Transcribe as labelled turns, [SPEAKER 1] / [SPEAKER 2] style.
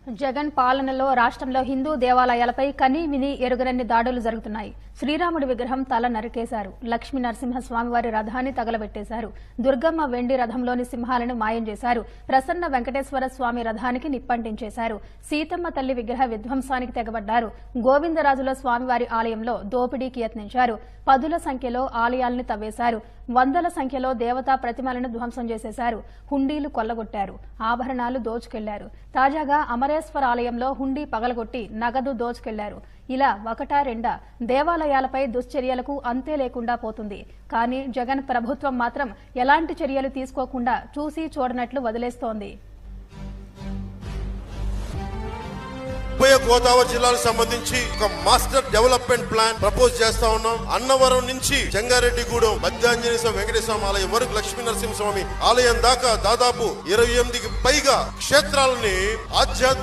[SPEAKER 1] జగన్ పాలనలో రాష్ట్రంలో హిందూ దేవాలయాలపై కనీవిని ఎరుగనన్ని దాడులు జరుగుతున్నాయి. శ్రీరాముడి విగ్రహం తల నరికేశారు. లక్ష్మీ నరసింహస్వామివారి రథాన్ని తగలబెట్టేశారు. దుర్గమ్మ వెండి రథంలోని సింహాలను మాయం చేశారు. ప్రసన్న వెంకటేశ్వర స్వామి రథానికి నిప్పంటించేశారు. సీతమ్మ తల్లి విగ్రహ విధ్వంసానికి తెగబడ్డారు. గోవిందరాజుల స్వామివారి ఆలయంలో దోపిడీకి యత్నించారు. పదుల సంఖ్యలో ఆలయాల్ని తవ్వేశారు. వందల సంఖ్యలో దేవతా ప్రతిమలను ధ్వంసం చేసేశారు. హుండీలు కొల్లగొట్టారు. ఆభరణాలు దోచుకెళ్లారు. తాజాగా అమరేశ్వర ఆలయంలో హుండీ పగలగొట్టి నగదు దోచుకెళ్లారు. ఇలా ఒకటా రెండా దేవాలయాలపై దుశ్చర్యలకు అంతే లేకుండా పోతుంది. కానీ జగన్ ప్రభుత్వం మాత్రం ఎలాంటి చర్యలు తీసుకోకుండా చూసి చూడనట్లు వదిలేస్తోంది.
[SPEAKER 2] ఉభయ గోదావరి జిల్లాలకు సంబంధించి ఒక మాస్టర్ డెవలప్మెంట్ ప్లాన్ ప్రపోజ్ చేస్తా ఉన్నాం. అన్నవరం నుంచి జంగారెడ్డిగూడెం మధ్యాంజనేయ స్వామి వెంకటేశ్వర ఆలయం వరకు లక్ష్మీ నరసింహస్వామి ఆలయం దాకా దాదాపు 28కి పైగా క్షేత్రాలని ఆధ్యాత్మిక